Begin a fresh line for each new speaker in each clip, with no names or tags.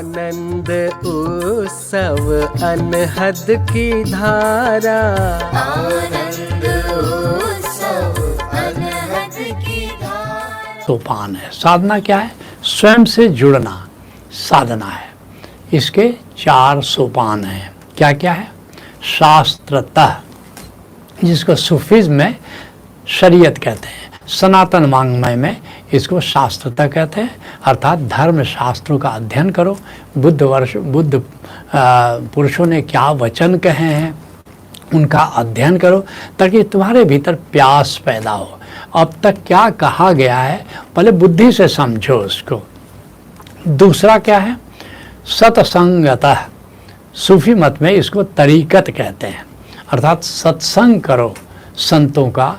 आनंद उत्सव अनहद की धारा,
आनंद उत्सव अनहद की धारा।
सोपान है। साधना क्या है? स्वयं से जुड़ना साधना है। इसके 4 सोपान हैं। क्या क्या है? शास्त्रतः, जिसको सूफीज़्म में शरीयत कहते हैं, सनातन वाङ्मय में इसको शास्त्रतः कहते हैं। अर्थात धर्म शास्त्रों का अध्ययन करो, बुद्ध पुरुषों ने क्या वचन कहे हैं उनका अध्ययन करो, ताकि तुम्हारे भीतर प्यास पैदा हो। अब तक क्या कहा गया है पहले बुद्धि से समझो उसको। दूसरा क्या है? सत्संगतः, सूफी मत में इसको तरीकत कहते हैं। अर्थात सत्संग करो, संतों का,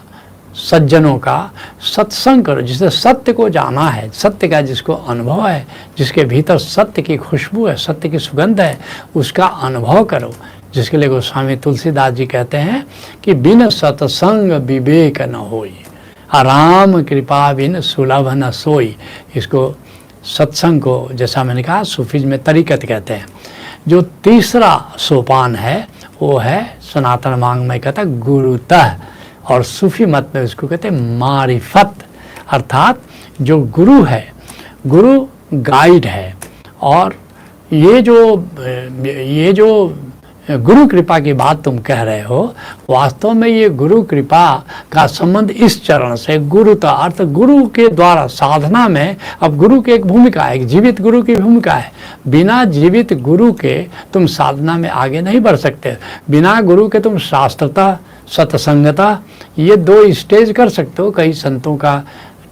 सज्जनों का सत्संग करो, जिसे सत्य को जाना है, सत्य का जिसको अनुभव है, जिसके भीतर सत्य की खुशबू है, सत्य की सुगंध है, उसका अनुभव करो। जिसके लिए गोस्वामी तुलसीदास जी कहते हैं कि बिन सत्संग विवेक न होई, आराम कृपा बिन सुलभ न सोई। इसको सत्संग को, जैसा मैंने कहा, सूफीज़्म में तरीकत कहते हैं। जो तीसरा सोपान है वो है सनातन वाङ्मय कहता है गुरुतः, और सूफी मत में उसको कहते हैं मारिफत। अर्थात जो गुरु है, गुरु गाइड है। और ये जो गुरु कृपा की बात तुम कह रहे हो, वास्तव में ये गुरु कृपा का संबंध इस चरण से, गुरुता अर्थ गुरु के द्वारा साधना में। अब गुरु की एक भूमिका है, एक जीवित गुरु की भूमिका है। बिना जीवित गुरु के तुम साधना में आगे नहीं बढ़ सकते। बिना गुरु के तुम शास्त्रता, सत्संगता, ये 2 स्टेज कर सकते हो। कई संतों का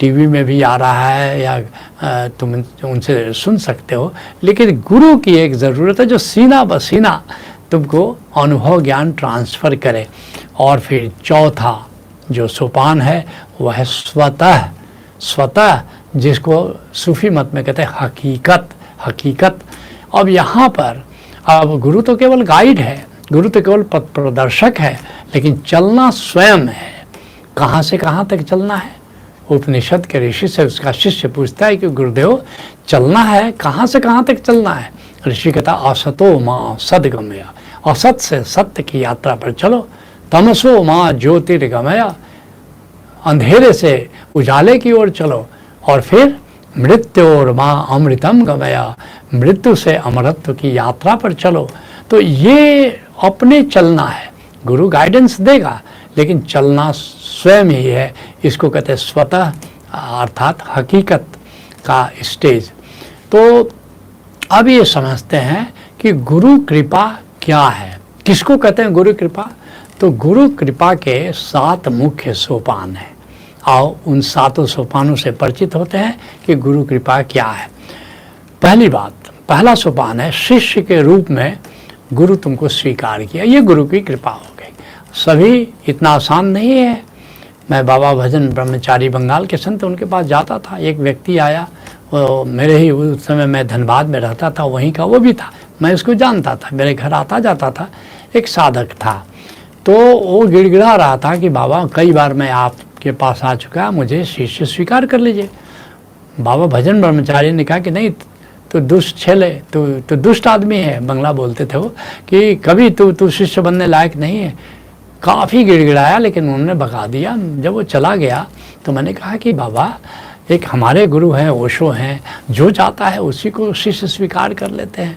टीवी में भी आ रहा है या तुम उनसे सुन सकते हो, लेकिन गुरु की एक ज़रूरत है जो सीना बसीना तुमको अनुभव ज्ञान ट्रांसफ़र करे। और फिर चौथा जो सोपान है वह है स्वतः। स्वतः, जिसको सूफी मत में कहते हैं हकीकत। हकीकत। अब यहाँ पर अब गुरु तो केवल गाइड है, गुरु तो केवल पथ प्रदर्शक है, लेकिन चलना स्वयं है। कहाँ से कहाँ तक चलना है? उपनिषद के ऋषि से उसका शिष्य पूछता है कि गुरुदेव चलना है, कहाँ से कहाँ तक चलना है? ऋषि कहता असतो माँ सदगमय, असत से सत्य की यात्रा पर चलो। तमसो माँ ज्योतिर्गमय, अंधेरे से उजाले की ओर चलो। और फिर मृत्योर माँ अमृतम गमया, मृत्यु से अमरत्व की यात्रा पर चलो। तो ये अपने चलना है। गुरु गाइडेंस देगा, लेकिन चलना स्वयं ही है। इसको कहते हैं स्वतः, अर्थात हकीकत का स्टेज। तो अब ये समझते हैं कि गुरु कृपा क्या है, किसको कहते हैं गुरु कृपा। तो गुरु कृपा के 7 मुख्य सोपान हैं। आओ उन 7 सोपानों से परिचित होते हैं कि गुरु कृपा क्या है। पहली बात, पहला सोपान है शिष्य के रूप में गुरु तुमको स्वीकार किया, ये गुरु की कृपा हो गई। सभी इतना आसान नहीं है। मैं बाबा भजन ब्रह्मचारी बंगाल के संत, उनके पास जाता था। एक व्यक्ति आया, वो मेरे ही, उस समय मैं धनबाद में रहता था, वहीं का वो भी था, मैं इसको जानता था, मेरे घर आता जाता था। एक साधक था, तो वो गिड़गिड़ा रहा था कि बाबा कई बार मैं आपके पास आ चुका, मुझे शिष्य स्वीकार कर लीजिए। बाबा भजन ब्रह्मचारी ने कहा कि नहीं, तो दुष्ट छेले, तो दुष्ट आदमी है, बंगला बोलते थे वो, कि कभी तू शिष्य बनने लायक नहीं है। काफ़ी गिड़गिड़ाया, लेकिन उन्होंने भगा दिया। जब वो चला गया तो मैंने कहा कि बाबा, एक हमारे गुरु हैं, ओशो हैं, जो चाहता है उसी को शिष्य स्वीकार कर लेते हैं।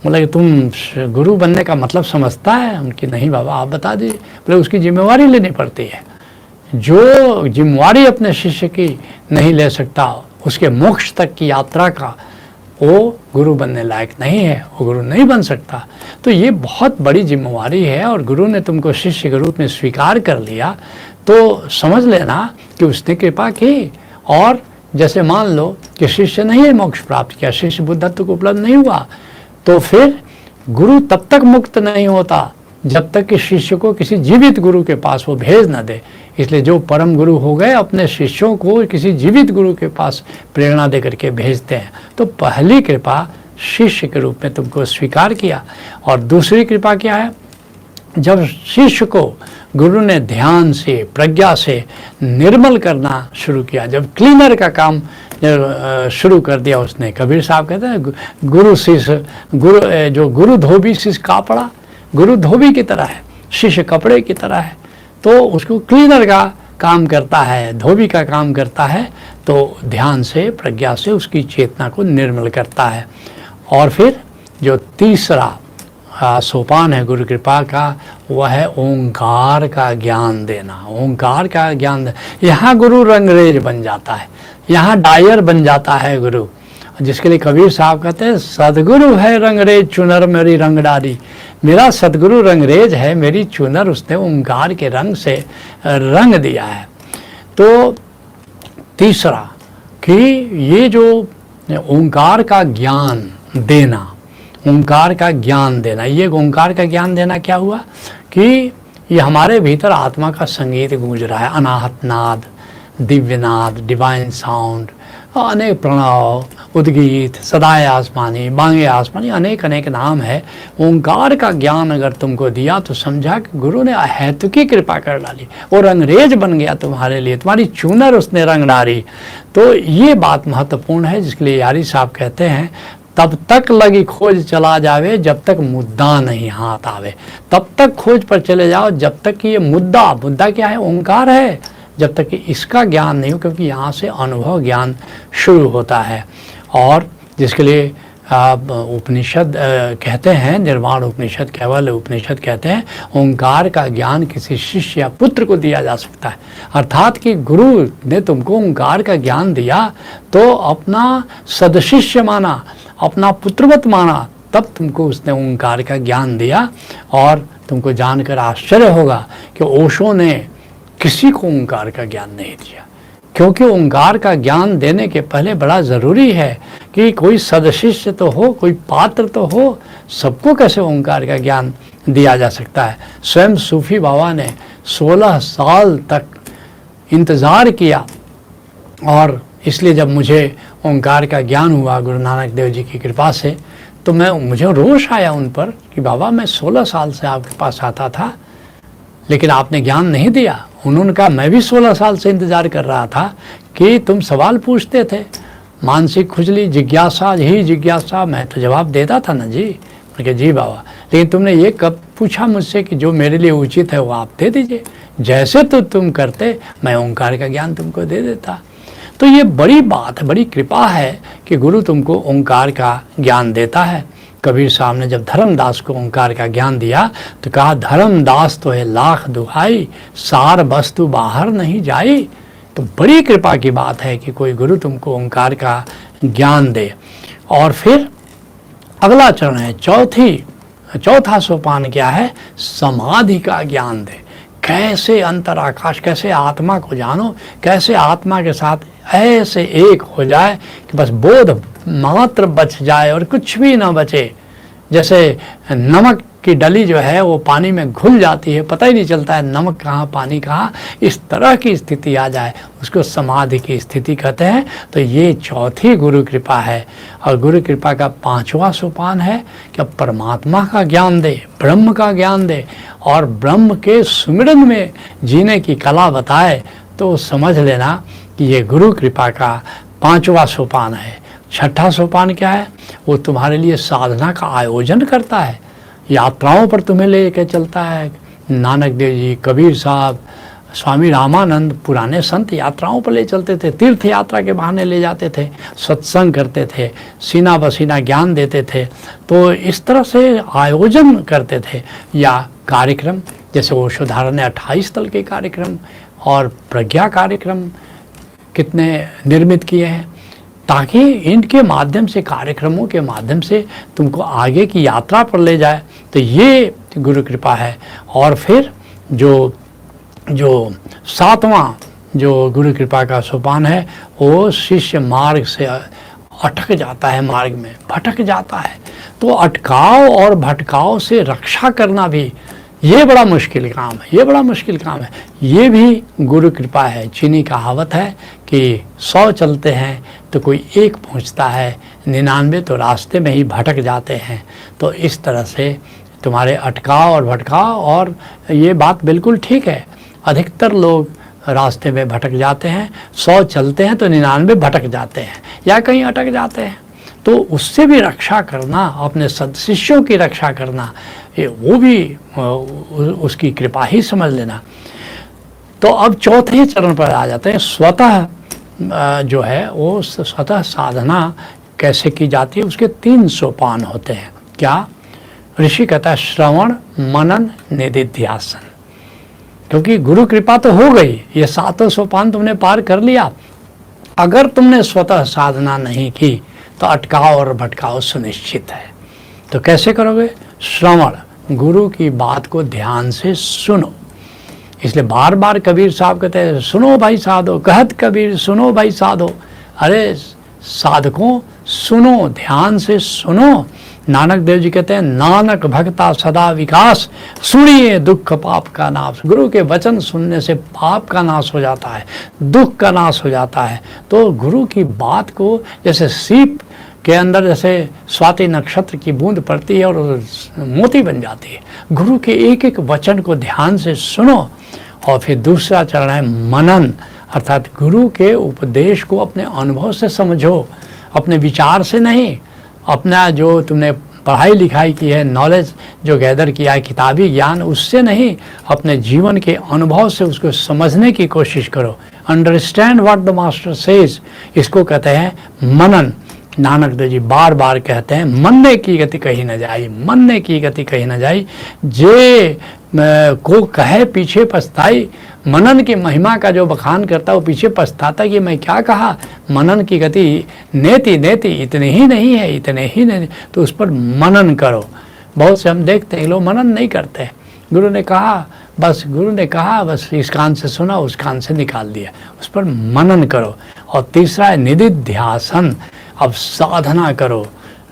बोला कि तुम गुरु बनने का मतलब समझता है? उनकी नहीं बाबा, आप बता दीजिए। बोले उसकी जिम्मेवारी लेनी पड़ती है। जो जिम्मेवारी अपने शिष्य की नहीं ले सकता, उसके मोक्ष तक की यात्रा का, वो गुरु बनने लायक नहीं है, वो गुरु नहीं बन सकता। तो ये बहुत बड़ी जिम्मेवारी है, और गुरु ने तुमको शिष्य के रूप में स्वीकार कर लिया तो समझ लेना कि उसने कृपा की। और जैसे मान लो कि शिष्य नहीं है मोक्ष प्राप्त किया, शिष्य बुद्धत्व को उपलब्ध नहीं हुआ, तो फिर गुरु तब तक मुक्त नहीं होता जब तक कि शिष्य को किसी जीवित गुरु के पास वो भेज न दे। इसलिए जो परम गुरु हो गए अपने शिष्यों को किसी जीवित गुरु के पास प्रेरणा दे करके भेजते हैं। तो पहली कृपा शिष्य के रूप में तुमको स्वीकार किया। और दूसरी कृपा क्या है? जब शिष्य को गुरु ने ध्यान से, प्रज्ञा से निर्मल करना शुरू किया, जब क्लीनर का काम शुरू कर दिया उसने। कबीर साहब कहते हैं गुरु शिष्य, गुरु धोबी शिष्य कापड़ा, गुरु धोबी की तरह है, शिष्य कपड़े की तरह है। तो उसको क्लीनर का काम करता है, धोबी का काम करता है, तो ध्यान से प्रज्ञा से उसकी चेतना को निर्मल करता है। और फिर जो तीसरा सोपान है गुरु कृपा का, वह है ओंकार का ज्ञान देना। ओंकार का ज्ञान, यहाँ गुरु रंगरेज बन जाता है, यहाँ डायर बन जाता है गुरु, जिसके लिए कबीर साहब कहते हैं सदगुरु है रंगरेज चुनर मेरी रंग डाली। मेरा सदगुरु रंगरेज है, मेरी चुनर उसने ओंकार के रंग से रंग दिया है। तो तीसरा कि ये जो ओंकार का ज्ञान देना, ओंकार का ज्ञान देना, ये ओंकार का ज्ञान देना क्या हुआ कि ये हमारे भीतर आत्मा का संगीत गूंज रहा है, अनाहत नाद, दिव्य नाद, डिवाइन साउंड, अनेक प्रणव, उद्गीत, सदाए आसमानी, बांगे आसमानी, अनेक अनेक नाम है। ओंकार का ज्ञान अगर तुमको दिया तो समझा कि गुरु ने अहेतुकी कृपा कर डाली, वो रंगरेज बन गया तुम्हारे लिए, तुम्हारी चूनर उसने रंग डाली। तो ये बात महत्वपूर्ण है, जिसके लिए यारी साहब कहते हैं तब तक लगी खोज चला जावे जब तक मुद्दा नहीं हाथ आवे। तब तक खोज पर चले जाओ जब तक कि ये मुद्दा क्या है, ओंकार है, जब तक कि इसका ज्ञान नहीं हो, क्योंकि यहाँ से अनुभव ज्ञान शुरू होता है। और जिसके लिए उपनिषद कहते हैं, निर्वाण उपनिषद, केवल उपनिषद कहते हैं ओंकार का ज्ञान किसी शिष्य या पुत्र को दिया जा सकता है। अर्थात कि गुरु ने तुमको ओंकार का ज्ञान दिया तो अपना सदशिष्य माना, अपना पुत्रवत माना, तब तुमको उसने ओंकार का ज्ञान दिया। और तुमको जानकर आश्चर्य होगा कि ओशो ने किसी को ओंकार का ज्ञान नहीं दिया, क्योंकि ओंकार का ज्ञान देने के पहले बड़ा ज़रूरी है कि कोई सदशिष्य तो हो, कोई पात्र तो हो। सबको कैसे ओंकार का ज्ञान दिया जा सकता है। स्वयं सूफी बाबा ने 16 साल तक इंतज़ार किया, और इसलिए जब मुझे ओंकार का ज्ञान हुआ गुरु नानक देव जी की कृपा से, तो मुझे रोष आया उन पर कि बाबा मैं 16 साल से आपके पास आता था, लेकिन आपने ज्ञान नहीं दिया। उन्होंने कहा मैं भी 16 साल से इंतज़ार कर रहा था कि तुम सवाल पूछते थे, मानसिक खुजली, जिज्ञासा ही जिज्ञासा, मैं तो जवाब देता था ना जी। मैं कहा जी बाबा, लेकिन तुमने ये कब पूछा मुझसे कि जो मेरे लिए उचित है वो आप दे दीजिए, जैसे तो तुम करते मैं ओंकार का ज्ञान तुमको दे देता। तो ये बड़ी बात है, बड़ी कृपा है कि गुरु तुमको ओंकार का ज्ञान देता है। कबीर साहब ने जब धर्मदास को ओंकार का ज्ञान दिया तो कहा धर्मदास तो है लाख दुहाई, सार वस्तु बाहर नहीं जाई। तो बड़ी कृपा की बात है कि कोई गुरु तुमको ओंकार का ज्ञान दे। और फिर अगला चरण है चौथा सोपान क्या है, समाधि का ज्ञान दे। कैसे अंतर आकाश, कैसे आत्मा को जानो, कैसे आत्मा के साथ ऐसे एक हो जाए कि बस बोध मात्र बच जाए और कुछ भी ना बचे। जैसे नमक की डली जो है वो पानी में घुल जाती है, पता ही नहीं चलता है नमक कहाँ पानी कहाँ, इस तरह की स्थिति आ जाए, उसको समाधि की स्थिति कहते हैं। तो ये चौथी गुरु कृपा है। और गुरु कृपा का 5वां सोपान है कि परमात्मा का ज्ञान दे, ब्रह्म का ज्ञान दे, और ब्रह्म के सुमिरन में जीने की कला बताए। तो समझ लेना कि ये गुरु कृपा का 5वां सोपान है। 6ठा सोपान क्या है, वो तुम्हारे लिए साधना का आयोजन करता है, यात्राओं पर तुम्हें ले कर चलता है। नानक देव जी, कबीर साहब, स्वामी रामानंद, पुराने संत यात्राओं पर ले चलते थे, तीर्थ यात्रा के बहाने ले जाते थे, सत्संग करते थे, सीना बसीना ज्ञान देते थे। तो इस तरह से आयोजन करते थे। या कार्यक्रम, जैसे ओशोधारा ने 28 तल के कार्यक्रम और प्रज्ञा कार्यक्रम कितने निर्मित किए हैं, ताकि इनके माध्यम से, कार्यक्रमों के माध्यम से तुमको आगे की यात्रा पर ले जाए। तो ये गुरु कृपा है। और फिर जो 7वां जो गुरु कृपा का सोपान है, वो शिष्य मार्ग से अटक जाता है, मार्ग में भटक जाता है। तो अटकाव और भटकाव से रक्षा करना भी ये बड़ा मुश्किल काम है, ये बड़ा मुश्किल काम है। ये भी गुरु कृपा है। चीनी कहावत है कि 100 चलते हैं तो कोई एक पहुंचता है, 99 तो रास्ते में ही भटक जाते हैं। तो इस तरह से तुम्हारे अटकाव और भटकाव, और ये बात बिल्कुल ठीक है। अधिकतर लोग रास्ते में भटक जाते हैं, 100 चलते हैं तो 99 भटक जाते हैं या कहीं अटक जाते हैं। तो उससे भी रक्षा करना, अपने सदशिष्यों की रक्षा करना, ये वो भी उसकी कृपा ही समझ लेना। तो अब चौथे चरण पर आ जाते हैं, स्वतः जो है वो स्वतः साधना कैसे की जाती है। उसके 3 सोपान होते हैं। क्या? ऋषि कहता है श्रवण, मनन, निधिध्यासन। क्योंकि गुरु कृपा तो हो गई, ये 7 सोपान तुमने पार कर लिया। अगर तुमने स्वतः साधना नहीं की तो अटकाव और भटकाव सुनिश्चित है। तो कैसे करोगे? श्रवण, गुरु की बात को ध्यान से सुनो। इसलिए बार बार कबीर साहब कहते हैं सुनो भाई साधो, कहत कबीर सुनो भाई साधो। अरे साधकों सुनो, ध्यान से सुनो। नानक देव जी कहते हैं नानक भक्ता सदा विकास, सुनिए दुख पाप का नाश। गुरु के वचन सुनने से पाप का नाश हो जाता है, दुख का नाश हो जाता है। तो गुरु की बात को, जैसे सीप के अंदर जैसे स्वाति नक्षत्र की बूंद पड़ती है और मोती बन जाती है, गुरु के एक एक वचन को ध्यान से सुनो। और फिर दूसरा चरण है मनन, अर्थात गुरु के उपदेश को अपने अनुभव से समझो, अपने विचार से नहीं। अपना जो तुमने पढ़ाई लिखाई की है, नॉलेज जो गैदर किया है, किताबी ज्ञान, उससे नहीं, अपने जीवन के अनुभव से उसको समझने की कोशिश करो। Understand what the master says, इसको कहते हैं मनन। नानक देव जी बार बार कहते हैं मनने की गति कहीं न जाई, मनने की गति कहीं न जाई, जे को कहे पीछे पछताई। मनन की महिमा का जो बखान करता है वो पीछे पछताता कि मैं क्या कहा। मनन की गति नेति नेति, इतने ही नहीं है, इतने ही नहीं, तो उस पर मनन करो। बहुत से हम देखते हैं लोग मनन नहीं करते। गुरु ने कहा बस इस कान से सुना, उस कान से निकाल दिया, उस पर मनन करो। और तीसरा है निधिध्यासन। अब साधना करो,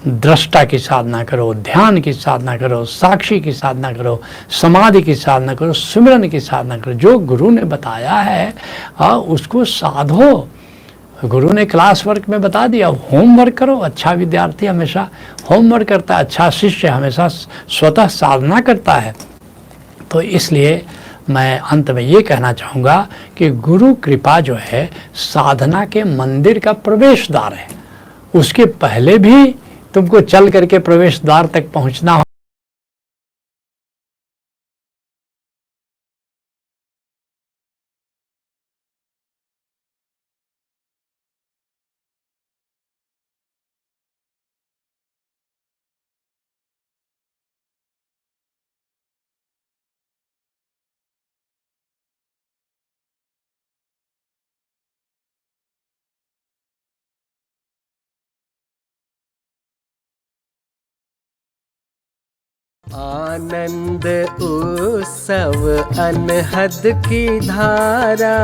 दृष्टा की साधना करो, ध्यान की साधना करो, साक्षी की साधना करो, समाधि की साधना करो, सिमरन की साधना करो। जो गुरु ने बताया है उसको साधो। गुरु ने क्लास वर्क में बता दिया, होमवर्क करो। अच्छा विद्यार्थी हमेशा होमवर्क करता है, अच्छा शिष्य हमेशा स्वतः साधना करता है। तो इसलिए मैं अंत में ये कहना चाहूँगा कि गुरु कृपा जो है साधना के मंदिर का प्रवेश द्वार है। उसके पहले भी तुमको चल करके प्रवेश द्वार तक पहुंचना हो।
आनंद उत्सव अनहद की धारा,